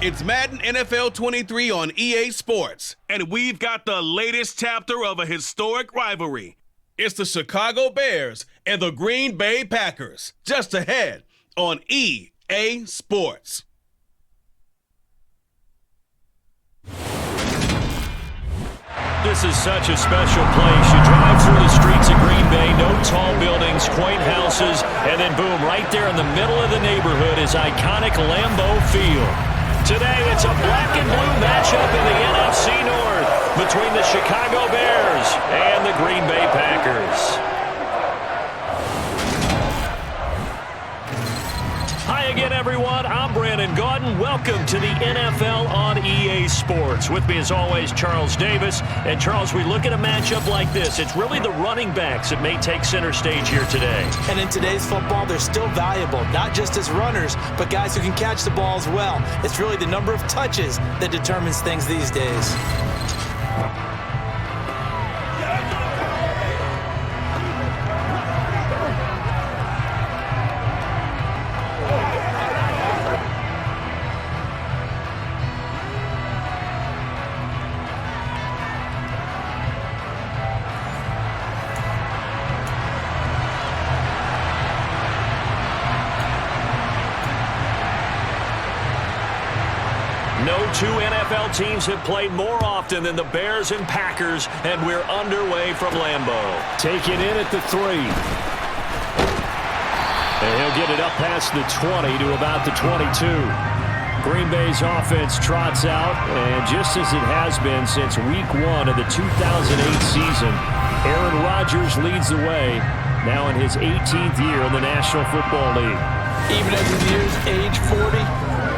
It's Madden NFL 23 on EA Sports, and we've got the latest chapter of a historic rivalry. It's the Chicago Bears and the Green Bay Packers, just ahead on EA Sports. This is such a special place. You drive through the streets of Green Bay, no tall buildings, quaint houses, and then boom, right there in the middle of the neighborhood is iconic Lambeau Field. Today, it's a black and blue matchup in the NFC North between the Chicago Bears and the Green Bay Packers. Hi again, everyone. I'm Brandon Gaudin. Welcome to the NFL on EA Sports. With me, as always, Charles Davis. And, Charles, we look at a matchup like this. It's really the running backs that may take center stage here today. And in today's football, they're still valuable, not just as runners, but guys who can catch the ball as well. It's really the number of touches that determines things these days. No two NFL teams have played more often than the Bears and Packers, and we're underway from Lambeau. Taken in at the 3. And he'll get it up past the 20 to about the 22. Green Bay's offense trots out, and just as it has been since week 1 of the 2008 season, Aaron Rodgers leads the way, now in his 18th year in the National Football League. Even at his year's age 40,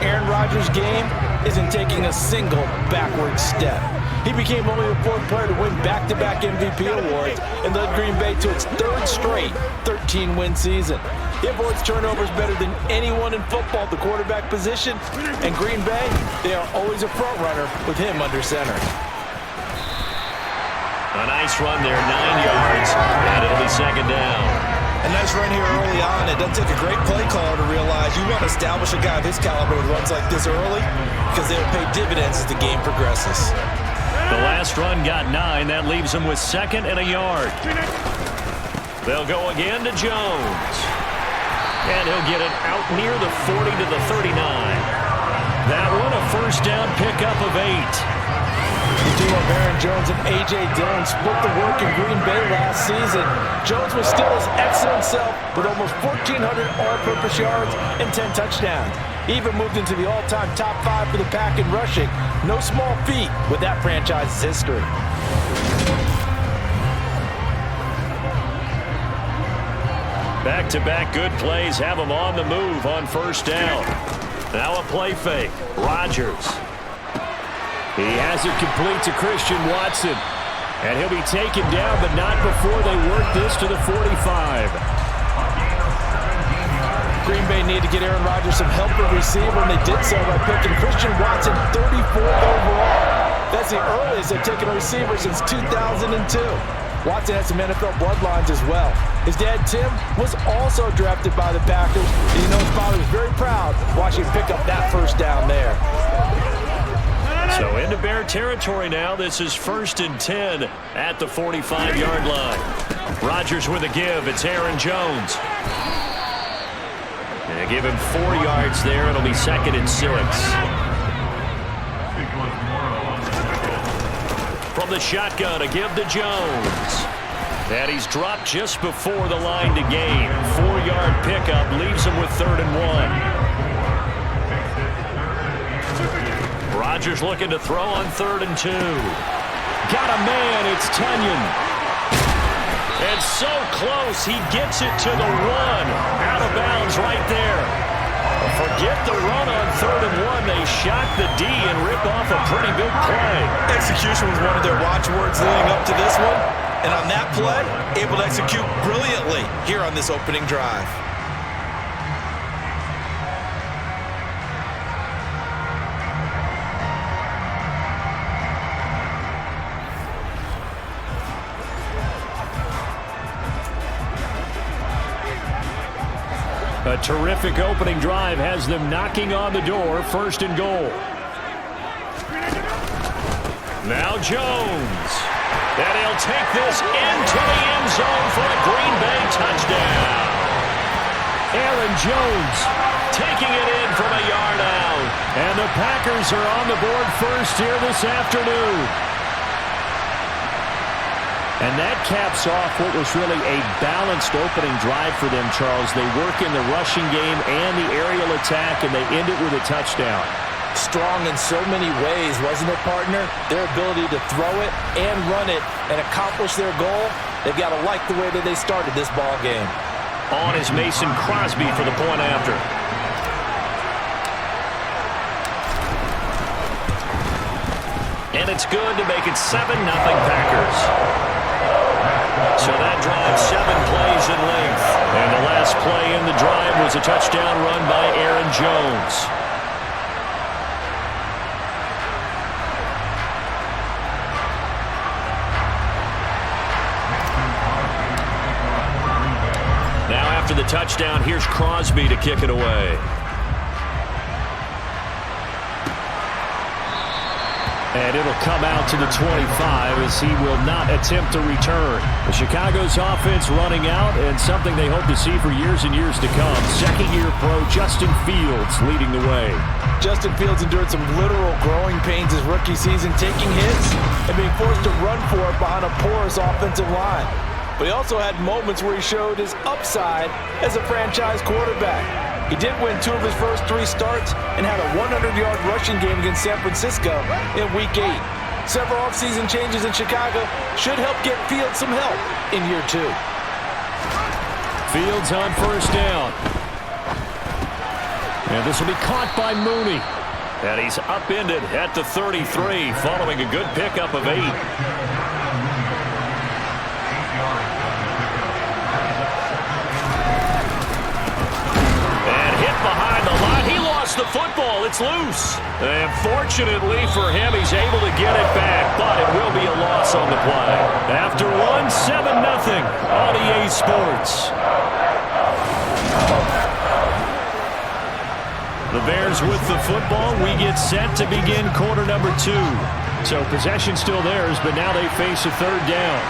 Aaron Rodgers' game isn't taking a single backward step. He became only the 4th player to win back-to-back MVP awards and led Green Bay to its 3rd straight 13-win season. He avoids turnovers better than anyone in football at the quarterback position, and Green Bay, they are always a front runner with him under center. A nice run there, 9 yards, and it'll be 2nd down. A nice run here early on. It doesn't take a great play caller to realize you want to establish a guy of his caliber with runs like this early because they'll pay dividends as the game progresses. The last run got 9. That leaves him with 2nd and a yard. They'll go again to Jones. And he'll get it out near the 40 to the 39. That one a first down pickup of 8. The duo of Aaron Jones and A.J. Dillon split the work in Green Bay last season. Jones was still his excellent self with almost 1,400 all-purpose yards and 10 touchdowns. He even moved into the all-time top 5 for the Pack in rushing. No small feat with that franchise's history. Back-to-back good plays have him on the move on first down. Now a play fake. Rodgers. He has it complete to Christian Watson. And he'll be taken down, but not before they work this to the 45. Green Bay needed to get Aaron Rodgers some help at receiver, and they did so by picking Christian Watson 34th overall. That's the earliest they've taken a receiver since 2002. Watson has some NFL bloodlines as well. His dad, Tim, was also drafted by the Packers, and you know his father was very proud watching him pick up that first down there. So into Bear territory now. This is 1st and 10 at the 45-yard line. Rodgers with a give. It's Aaron Jones. And they give him 4 yards there. It'll be 2nd and 6. From the shotgun, a give to Jones. And he's dropped just before the line to gain. 4-yard pickup leaves him with 3rd and 1. Rodgers looking to throw on 3rd and 2. Got a man, it's Tunyon. And so close, he gets it to the 1. Out of bounds right there. Forget the run on 3rd and 1. They shock the D and rip off a pretty big play. Execution was one of their watchwords leading up to this one. And on that play, able to execute brilliantly here on this opening drive. A terrific opening drive has them knocking on the door, 1st and goal. Now Jones. And he'll take this into the end zone for a Green Bay touchdown. Aaron Jones taking it in from a yard out. And the Packers are on the board first here this afternoon. And that caps off what was really a balanced opening drive for them, Charles. They work in the rushing game and the aerial attack, and they end it with a touchdown. Strong in so many ways, wasn't it, partner? Their ability to throw it and run it and accomplish their goal, they've got to like the way that they started this ball game. On is Mason Crosby for the point after. And it's good to make it 7-0 Packers. So that drive 7 plays in length. And the last play in the drive was a touchdown run by Aaron Jones. Now after the touchdown, here's Crosby to kick it away. And it'll come out to the 25 as he will not attempt to return. The Chicago's offense running out, and something they hope to see for years and years to come. Second-year pro Justin Fields leading the way. Justin Fields endured some literal growing pains his rookie season, taking hits and being forced to run for it behind a porous offensive line. But he also had moments where he showed his upside as a franchise quarterback. He did win 2 of his first 3 starts and had a 100-yard rushing game against San Francisco in Week 8. Several offseason changes in Chicago should help get Fields some help in year 2. Fields on first down. And this will be caught by Mooney. And he's upended at the 33 following a good pickup of 8. Behind the line, he lost the football. It's loose. And fortunately for him, he's able to get it back, but it will be a loss on the play. After one, 7-0 on EA Sports. The Bears with the football. We get set to begin quarter number 2. So possession still theirs, but now they face a third down.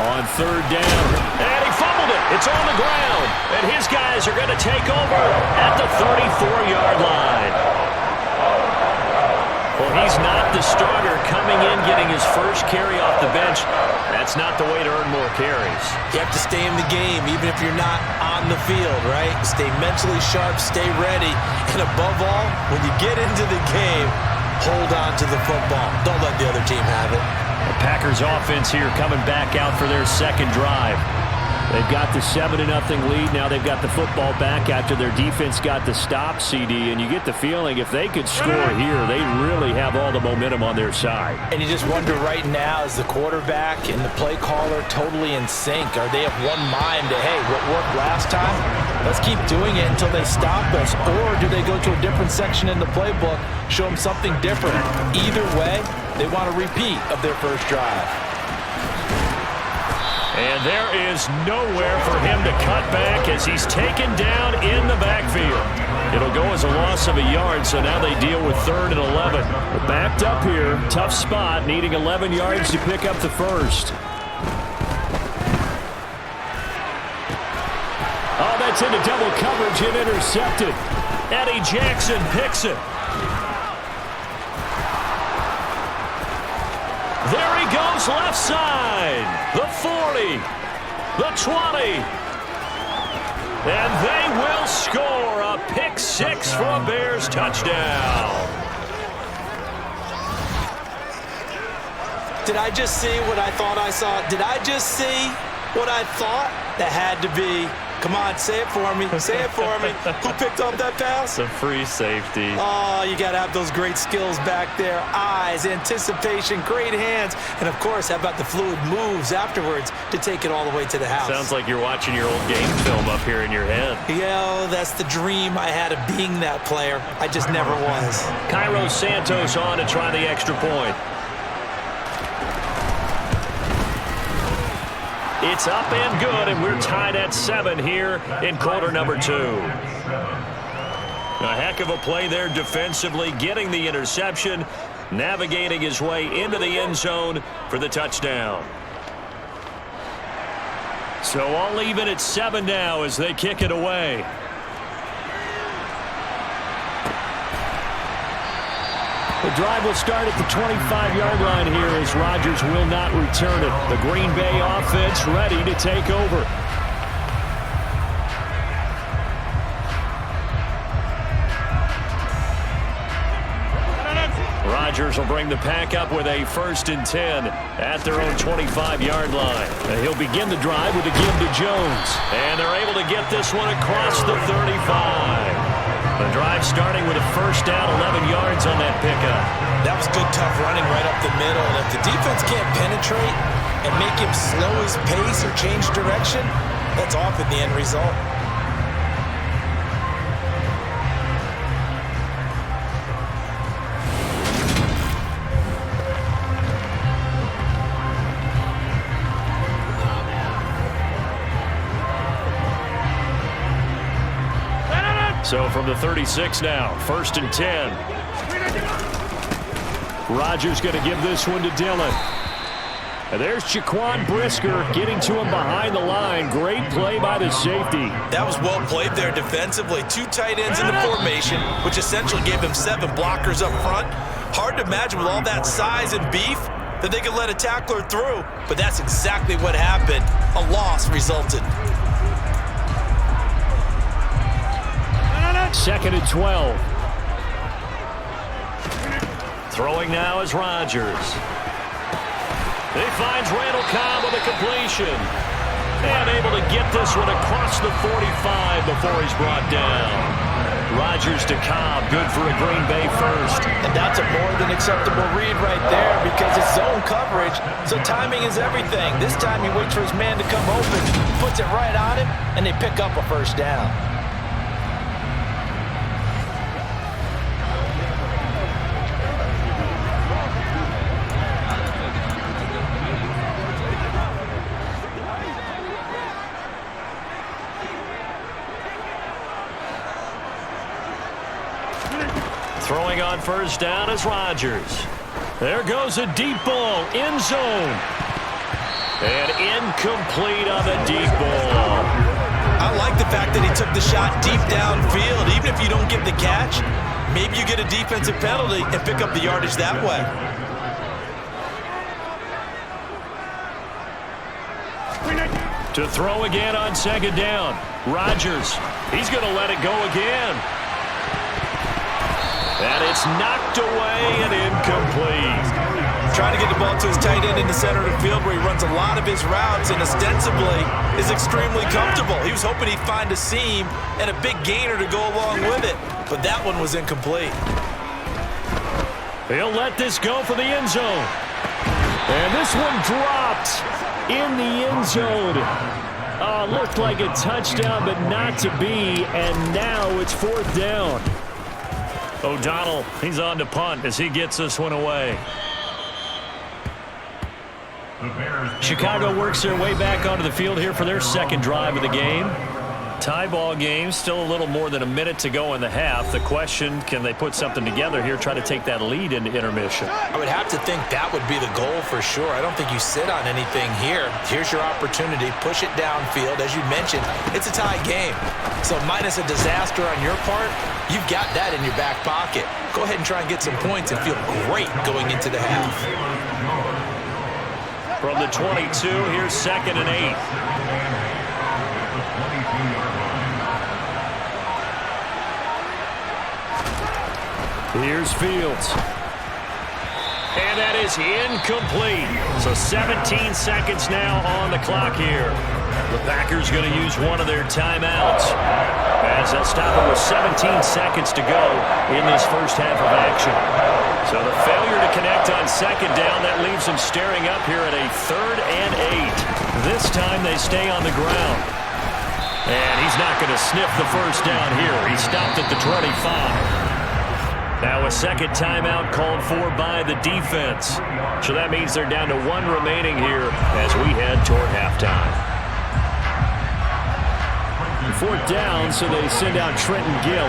On third down, and he fumbled it. It's on the ground, and his guys are going to take over at the 34-yard line. Well, he's not the starter coming in, getting his first carry off the bench. That's not the way to earn more carries. You have to stay in the game, even if you're not on the field, right? Stay mentally sharp, stay ready, and above all, when you get into the game, hold on to the football. Don't let the other team have it. The Packers offense here coming back out for their second drive. They've got the 7-0 lead. Now they've got the football back after their defense got the stop, CD. And you get the feeling if they could score here, they really have all the momentum on their side. And you just wonder right now, is the quarterback and the play caller totally in sync? Are they of one mind to, hey, what worked last time? Let's keep doing it until they stop us. Or do they go to a different section in the playbook, show them something different? Either way, they want a repeat of their first drive. And there is nowhere for him to cut back as he's taken down in the backfield. It'll go as a loss of a yard, so now they deal with 3rd and 11. But backed up here, tough spot, needing 11 yards to pick up the first. Oh, that's into double coverage and intercepted. Eddie Jackson picks it. There he goes, left side. The 40, the 20. And they will score a pick 6 for a Bears touchdown. Did I just see what I thought I saw? Did I just see what I thought? That had to be. Come on, say it for me. Say it for me. Who picked up that pass? It's a free safety. Oh, you got to have those great skills back there. Eyes, anticipation, great hands. And, of course, how about the fluid moves afterwards to take it all the way to the house? Sounds like you're watching your old game film up here in your head. Yeah, that's the dream I had of being that player. I just never was. Cairo Santos on to try the extra point. It's up and good, and we're tied at 7 here in quarter number 2. A heck of a play there defensively, getting the interception, navigating his way into the end zone for the touchdown. So all even at 7 now as they kick it away. The drive will start at the 25-yard line here as Rodgers will not return it. The Green Bay offense ready to take over. Rodgers will bring the pack up with a 1st and 10 at their own 25-yard line. And he'll begin the drive with a give to Jones. And they're able to get this one across the 35. The drive starting with a 1st down, 11 yards on that pickup. That was good, tough running right up the middle. And if the defense can't penetrate and make him slow his pace or change direction, that's often the end result. So from the 36 now, 1st and 10. Rodgers going to give this one to Dillon. And there's Jaquan Brisker getting to him behind the line. Great play by the safety. That was well played there defensively. 2 tight ends in the formation, which essentially gave them 7 blockers up front. Hard to imagine with all that size and beef that they could let a tackler through, but that's exactly what happened. A loss resulted. 2nd and 12. Throwing now is Rodgers. He finds Randall Cobb with a completion. And able to get this one across the 45 before he's brought down. Rodgers to Cobb, good for a Green Bay 1st. And that's a more than acceptable read right there because it's zone coverage, so timing is everything. This time he waits for his man to come open, puts it right on him, and they pick up a 1st down. Throwing on 1st down is Rodgers. There goes a deep ball, end zone. And incomplete on the deep ball. I like the fact that he took the shot deep downfield. Even if you don't get the catch, maybe you get a defensive penalty and pick up the yardage that way. To throw again on 2nd down. Rodgers, he's going to let it go again. And it's knocked away and incomplete. Trying to get the ball to his tight end in the center of the field where he runs a lot of his routes and ostensibly is extremely comfortable. He was hoping he'd find a seam and a big gainer to go along with it, but that one was incomplete. He'll let this go for the end zone. And this one dropped in the end zone. Looked like a touchdown, but not to be, and now it's 4th down. O'Donnell, he's on to punt as he gets this one away. Chicago works their way back onto the field here for their 2nd drive of the game. Tie ball game, still a little more than a minute to go in the half. The question, can they put something together here, try to take that lead into intermission? I would have to think that would be the goal for sure. I don't think you sit on anything here. Here's your opportunity. Push it downfield. As you mentioned, it's a tie game. So minus a disaster on your part, you've got that in your back pocket. Go ahead and try and get some points and feel great going into the half. From the 22, here's 2nd and 8. Here's Fields. And that is incomplete. So 17 seconds now on the clock here. The Packers going to use one of their timeouts as they'll stop it with 17 seconds to go in this 1st half of action. So the failure to connect on 2nd down, that leaves them staring up here at a 3rd and 8. This time they stay on the ground. And he's not going to sniff the 1st down here. He stopped at the 25. Now a 2nd timeout called for by the defense. So that means they're down to 1 remaining here as we head toward halftime. 4th down, so they send out Trenton Gill.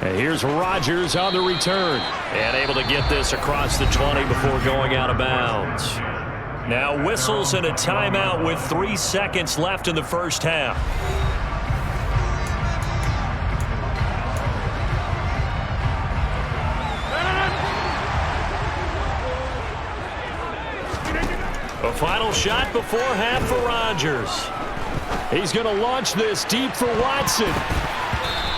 And here's Rodgers on the return. And able to get this across the 20 before going out of bounds. Now whistles and a timeout with 3 seconds left in the first half. A final shot before half for Rodgers. He's going to launch this deep for Watson.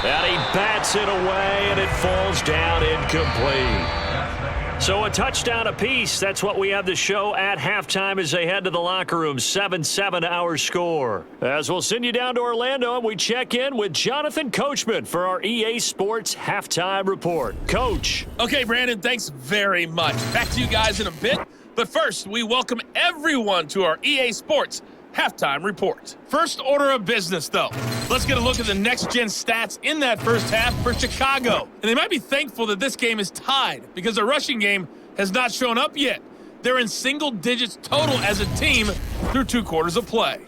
And he bats it away, and it falls down incomplete. So a touchdown apiece. That's what we have to show at halftime as they head to the locker room. 7-7 our score. As we'll send you down to Orlando, and we check in with Jonathan Coachman for our EA Sports Halftime Report. Coach. Okay, Brandon, thanks very much. Back to you guys in a bit. But first, we welcome everyone to our EA Sports Halftime Report. First order of business, though. Let's get a look at the next-gen stats in that first half for Chicago. And they might be thankful that this game is tied because their rushing game has not shown up yet. They're in single digits total as a team through 2 quarters of play.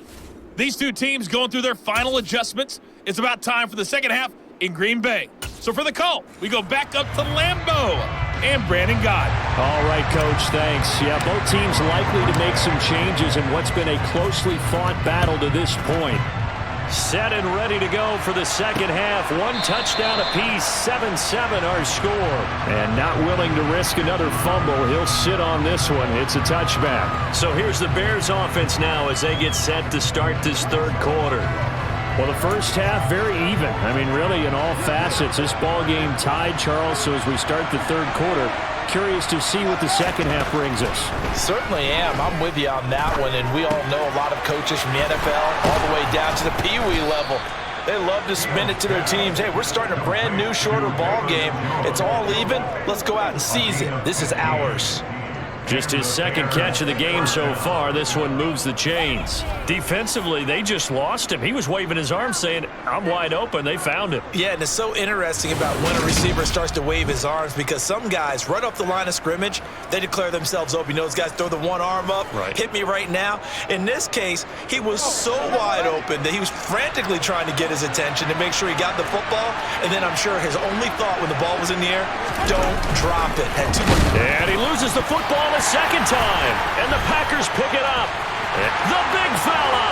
These two teams going through their final adjustments. It's about time for the second half in Green Bay. So for the call, we go back up to Lambeau and Brandon Gott. All right, Coach, thanks. Yeah, both teams likely to make some changes in what's been a closely fought battle to this point. Set and ready to go for the second half. 1 touchdown apiece, 7-7 our score. And not willing to risk another fumble. He'll sit on this one. It's a touchback. So here's the Bears offense now as they get set to start this third quarter. Well, the first half, very even. I mean, really, in all facets, this ball game tied, Charles. So as we start the third quarter, curious to see what the second half brings us. Certainly am. I'm with you on that one. And we all know a lot of coaches from the NFL all the way down to the Pee Wee level. They love to spin it to their teams. Hey, we're starting a brand new, shorter ball game. It's all even. Let's go out and seize it. This is ours. Just his second catch of the game so far. This one moves the chains. Defensively, they just lost him. He was waving his arms saying, I'm wide open. They found him. Yeah, and it's so interesting about when a receiver starts to wave his arms because some guys right off the line of scrimmage, they declare themselves open. You know, those guys throw the one arm up, right. Hit me right now. In this case, he was so wide open that he was frantically trying to get his attention to make sure he got the football. And then I'm sure his only thought when the ball was in the air, don't drop it. Had too much. And he loses the football a second time, and the Packers pick it up. The big fella.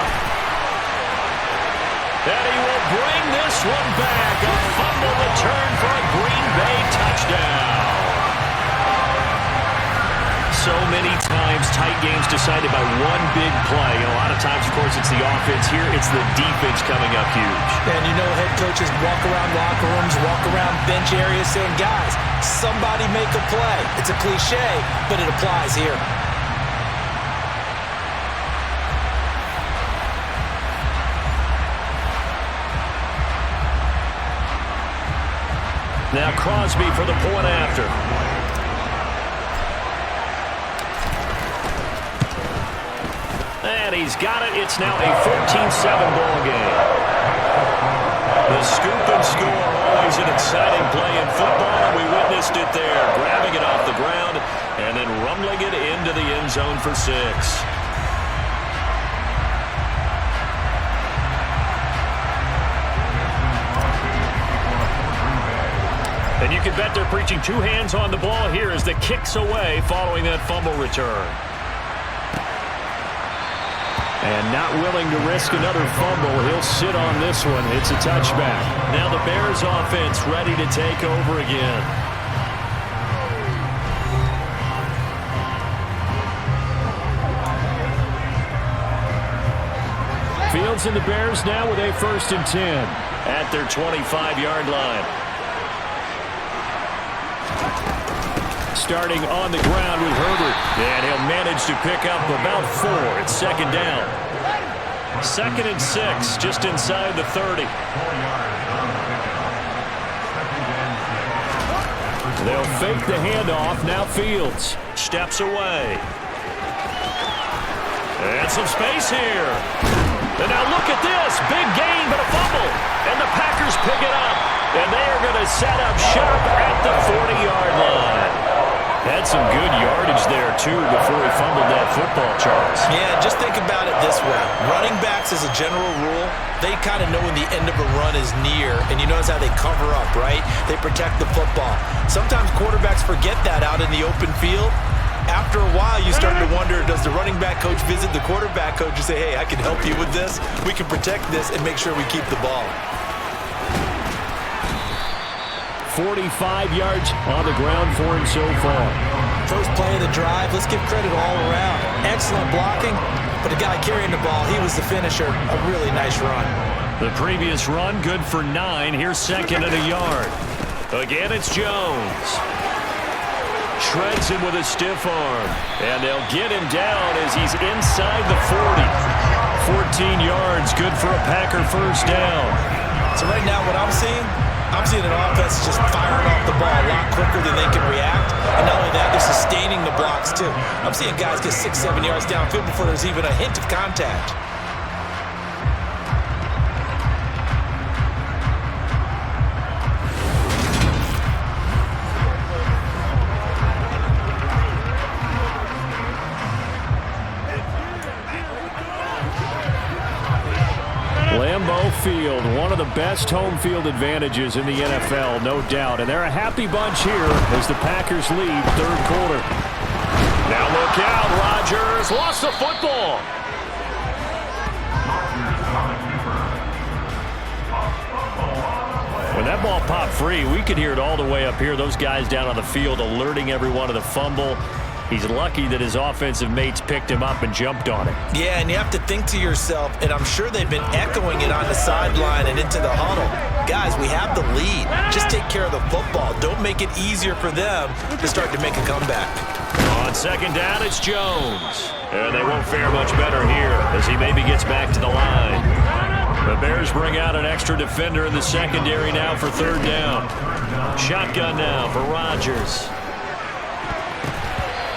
And he will bring this one back. A fumble return for a Green Bay touchdown. So many times tight games decided by one big play. A lot of times, of course, it's the offense. Here, it's the defense coming up huge. And you know head coaches walk around locker rooms, walk around bench areas saying, guys, somebody make a play. It's a cliche, but it applies here. Now Crosby for the point after. And he's got it. It's now a 14-7 ball game. The scoop and score, always an exciting play in football, and we witnessed it there. Grabbing it off the ground and then rumbling it into the end zone for 6. And you can bet they're preaching 2 hands on the ball here as the kick's away following that fumble return. And not willing to risk another fumble. He'll sit on this one. It's a touchback. Now the Bears offense ready to take over again. Fields and the Bears now with a 1st and 10 at their 25-yard line. Starting on the ground with Herbert. And he'll manage to pick up about 4. It's 2nd down. 2nd and 6, just inside the 30. They'll fake the handoff. Now Fields steps away. And some space here. And now look at this. Big gain, but a fumble. And the Packers pick it up. And they are going to set up shop at the 40-yard line. Had some good yardage yards there, too, before he fumbled that football, Charles. Yeah, just think about it this way. Running backs, as a general rule, they kind of know when the end of a run is near, and you notice how they cover up, right? They protect the football. Sometimes quarterbacks forget that out in the open field. After a while, you start to wonder, does the running back coach visit the quarterback coach and say, hey, I can help you with this, we can protect this, and make sure we keep the ball. 45 yards on the ground for him so far. First play of the drive, let's give credit all around. Excellent blocking, but the guy carrying the ball, he was the finisher. A really nice run. The previous run, good for 9. Here's second and a yard. Again, it's Jones. Shreds him with a stiff arm. And they'll get him down as he's inside the 40. 14 yards, good for a Packer first down. So right now what I'm seeing an offense just firing off the ball a lot quicker than they can react. And not only that, they're sustaining the blocks too. I'm seeing guys get 6-7 yards downfield before there's even a hint of contact. Field, one of the best home field advantages in the NFL, no doubt. And they're a happy bunch here as the Packers lead third quarter. Now look out, Rodgers lost the football. When that ball popped free, we could hear it all the way up here. Those guys down on the field alerting everyone of the fumble. He's lucky that his offensive mates picked him up and jumped on it. Yeah, and you have to think to yourself, and I'm sure they've been echoing it on the sideline and into the huddle. Guys, we have the lead. Just take care of the football. Don't make it easier for them to start to make a comeback. On second down, it's Jones. And they won't fare much better here as he maybe gets back to the line. The Bears bring out an extra defender in the secondary now for third down. Shotgun now for Rodgers.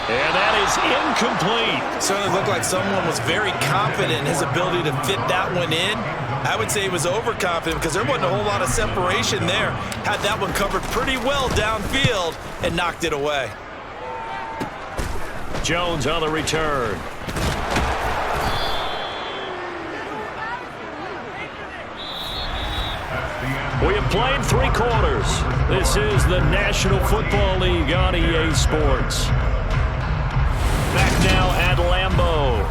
And that is incomplete. Certainly looked like someone was very confident in his ability to fit that one in. I would say he was overconfident because there wasn't a whole lot of separation there. Had that one covered pretty well downfield and knocked it away. Jones on the return. We have played 3 quarters. This is the National Football League on EA Sports. Back now at Lambeau.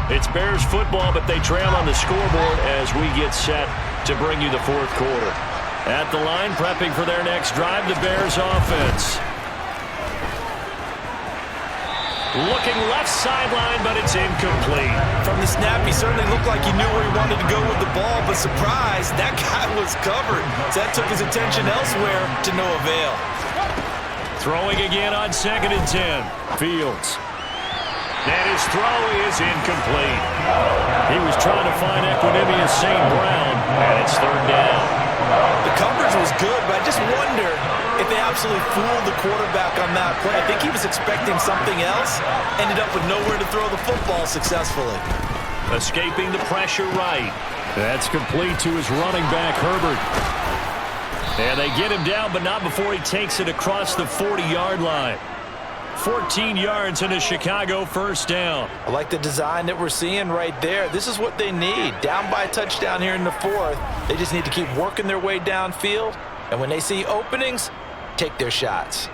It's Bears football, but they trail on the scoreboard as we get set to bring you the fourth quarter. At the line, prepping for their next drive, the Bears offense. Looking left sideline, but it's incomplete. From the snap, he certainly looked like he knew where he wanted to go with the ball, but surprise, that guy was covered. So that took his attention elsewhere to no avail. Throwing again on second and 10. Fields. And his throw is incomplete. He was trying to find Equinemius St. Brown, and it's third down. The coverage was good, but I just wonder if they absolutely fooled the quarterback on that play. I think he was expecting something else, ended up with nowhere to throw the football successfully. Escaping the pressure right. That's complete to his running back, Herbert. And they get him down, but not before he takes it across the 40-yard line. 14 yards and a Chicago first down. I like the design that we're seeing right there. This is what they need. Down by a touchdown here in the fourth. They just need to keep working their way downfield. And when they see openings, take their shots.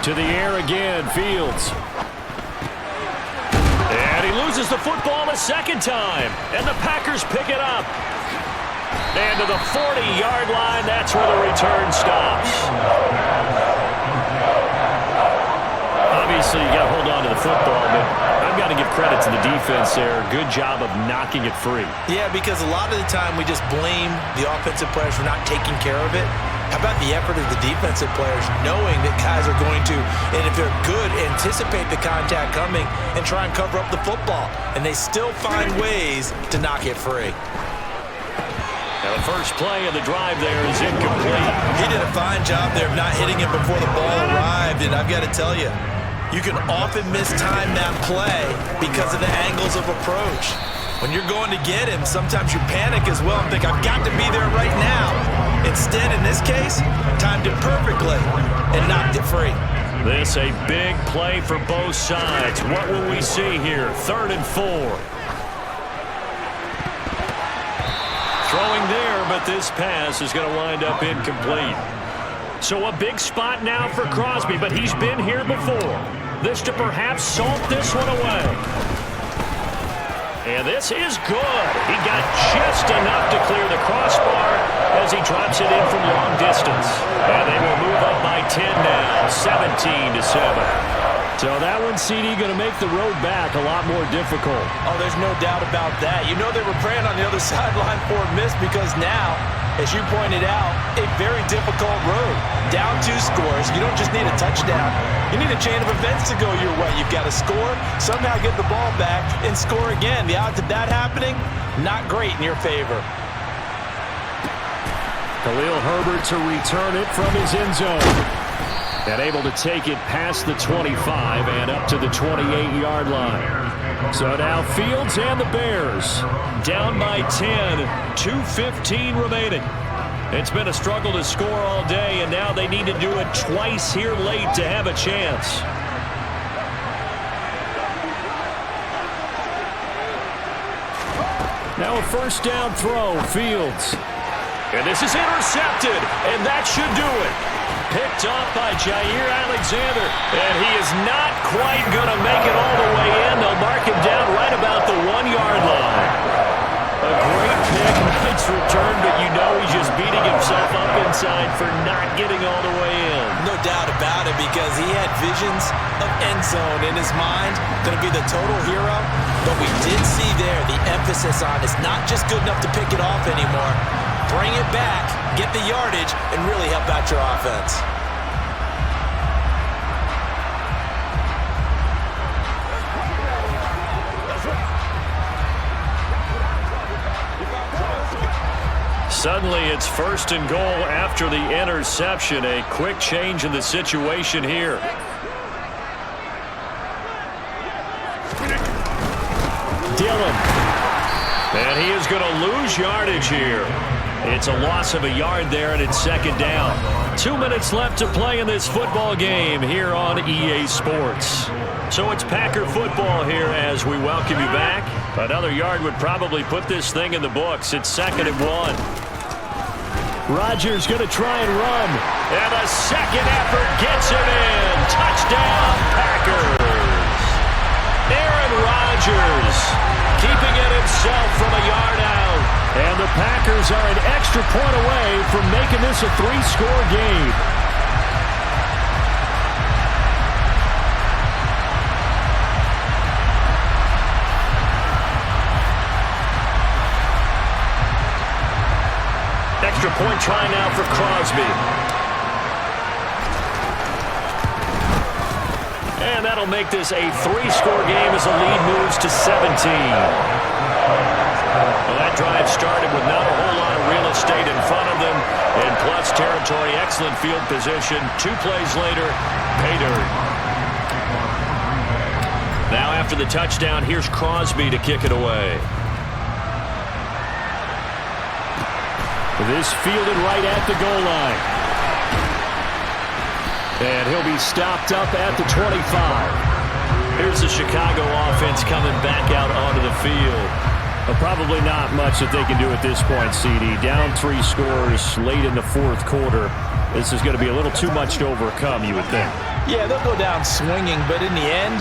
To the air again, Fields. And he loses the football a second time. And the Packers pick it up. And to the 40-yard line, that's where the return stops. Obviously, you got to hold on to the football, but I've got to give credit to the defense there. Good job of knocking it free. Yeah, because a lot of the time we just blame the offensive players for not taking care of it. How about the effort of the defensive players knowing that guys are going to, and if they're good, anticipate the contact coming and try and cover up the football. And they still find ways to knock it free. Now the first play of the drive there is incomplete. He did a fine job there of not hitting him before the ball arrived, and I've got to tell you, you can often mistime that play because of the angles of approach. When you're going to get him, sometimes you panic as well and think, I've got to be there right now. Instead, in this case, timed it perfectly and knocked it free. This a big play for both sides. What will we see here? 3rd and 4. Throwing there, but this pass is going to wind up incomplete. So a big spot now for Crosby, but he's been here before. This to perhaps salt this one away. And this is good. He got just enough to clear the crossbar as he drops it in from long distance. And they will move up by 10 now, 17-7. So that one, CD, going to make the road back a lot more difficult. Oh, there's no doubt about that. You know they were praying on the other sideline for a miss because now, as you pointed out, a very difficult road. Down 2 scores. You don't just need a touchdown. You need a chain of events to go your way. You've got to score, somehow get the ball back, and score again. The odds of that happening, not great in your favor. Khalil Herbert to return it from his end zone. And able to take it past the 25 and up to the 28-yard line. So now Fields and the Bears down by 10, 2:15 remaining. It's been a struggle to score all day, and now they need to do it twice here late to have a chance. Now a first down throw, Fields. And this is intercepted, and that should do it. Picked off by Jair Alexander, and he is not quite going to make it all the way in. They'll mark him down right about the 1-yard line. A great pick, nice return, but you know he's just beating himself up inside for not getting all the way in. No doubt about it, because he had visions of end zone in his mind, going to be the total hero. But we did see there the emphasis on it's not just good enough to pick it off anymore. Bring it back, get the yardage, and really help out your offense. Suddenly it's 1st and goal after the interception. A quick change in the situation here. Dillon. And he is going to lose yardage here. It's a loss of a yard there, and it's 2nd down. 2 minutes left to play in this football game here on EA Sports. So it's Packer football here as we welcome you back. Another yard would probably put this thing in the books. It's 2nd and 1. Rodgers going to try and run. And a second effort gets him in. Touchdown, Packers. Aaron Rodgers keeping it himself from a yard out. And the Packers are an extra point away from making this a 3-score game. Extra point try now for Crosby. And that'll make this a 3-score game as the lead moves to 17. Well, that drive started with not a whole lot of real estate in front of them. In plus territory, excellent field position. 2 plays later, pay dirt. Now after the touchdown, here's Crosby to kick it away. This fielded right at the goal line. And he'll be stopped up at the 25. Here's the Chicago offense coming back out onto the field. But probably not much that they can do at this point, CD. Down 3 scores late in the 4th quarter. This is going to be a little too much to overcome, you would think. Yeah, they'll go down swinging, but in the end,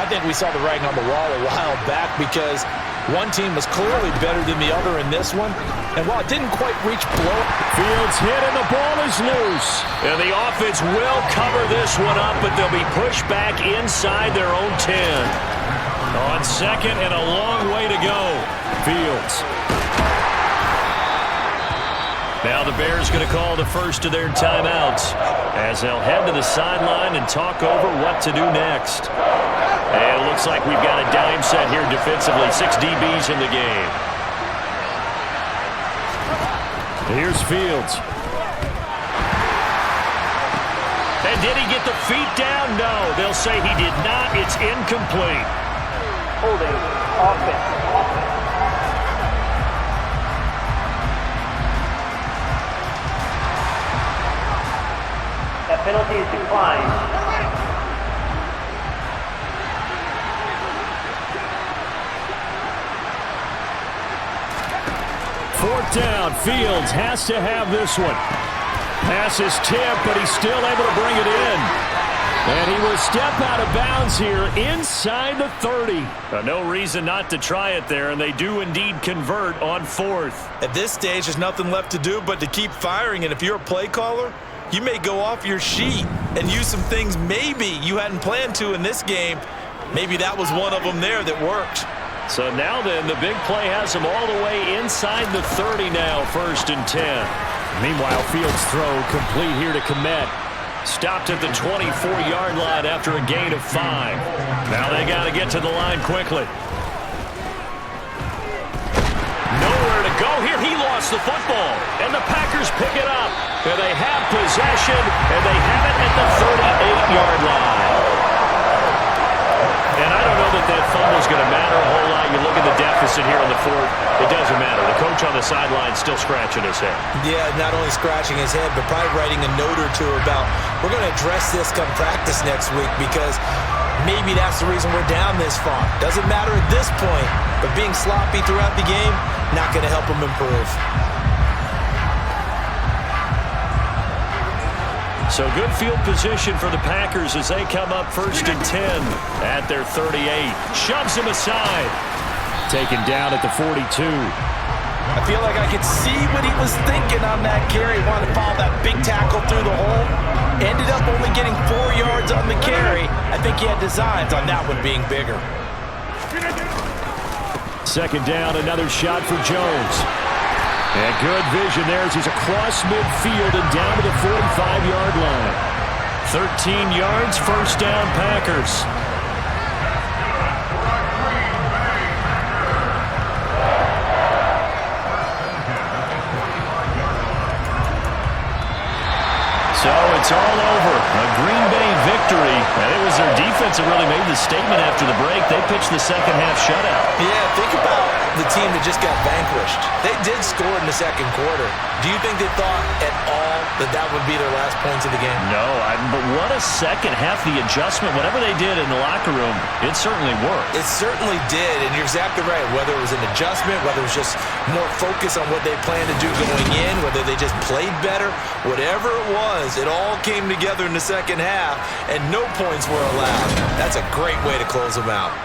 I think we saw the writing on the wall a while back because one team was clearly better than the other in this one. And while it didn't quite reach blow, Fields hit and the ball is loose. And the offense will cover this one up, but they'll be pushed back inside their own 10. On 2nd and a long way to go. Fields. Now the Bears going to call the first of their timeouts as they'll head to the sideline and talk over what to do next. And it looks like we've got a dime set here defensively. 6 DBs in the game. Here's Fields. And did he get the feet down? No. They'll say he did not. It's incomplete. Holding offense. That penalty is declined. Fourth down. Fields has to have this one. Pass is tipped, but he's still able to bring it in. And he will step out of bounds here inside the 30. No reason not to try it there, and they do indeed convert on fourth. At this stage, there's nothing left to do but to keep firing, and if you're a play caller, you may go off your sheet and use some things maybe you hadn't planned to in this game. Maybe that was one of them there that worked. So now then, the big play has him all the way inside the 30 now, 1st and 10. Meanwhile, Fields' throw complete here to Komet. Stopped at the 24-yard line after a gain of 5. Now they got to get to the line quickly. Nowhere to go here. He lost the football, and the Packers pick it up. And they have possession, and they have it at the 38-yard line. And I don't know that that fumble is going to matter a whole lot. You look at the deficit here on the 4th. It doesn't matter. The coach on the sideline still scratching his head. Yeah, not only scratching his head, but probably writing a note or two about, we're going to address this come practice next week because maybe that's the reason we're down this far. Doesn't matter at this point, but being sloppy throughout the game, not going to help him improve. So good field position for the Packers as they come up 1st and 10 at their 38. Shoves him aside. Taken down at the 42. I feel like I could see what he was thinking on that carry. Wanted to follow that big tackle through the hole. Ended up only getting 4 yards on the carry. I think he had designs on that one being bigger. 2nd down, another shot for Jones. And good vision there as he's across midfield and down to the 45-yard line. 13 yards, 1st down, Packers. So it's all over. A Green Bay victory. And it was their defense that really made the statement after the break. They pitched the second half shutout. Yeah, think about the team that just got vanquished. They did score in the 2nd quarter. Do you think they thought at all that that would be their last points of the game? No, but what a second half. The adjustment, whatever they did in the locker room, it certainly worked. It certainly did, and you're exactly right. Whether it was an adjustment, whether it was just more focus on what they planned to do going in, whether they just played better, whatever it was, it all came together in the second half, and no points were allowed. That's a great way to close them out.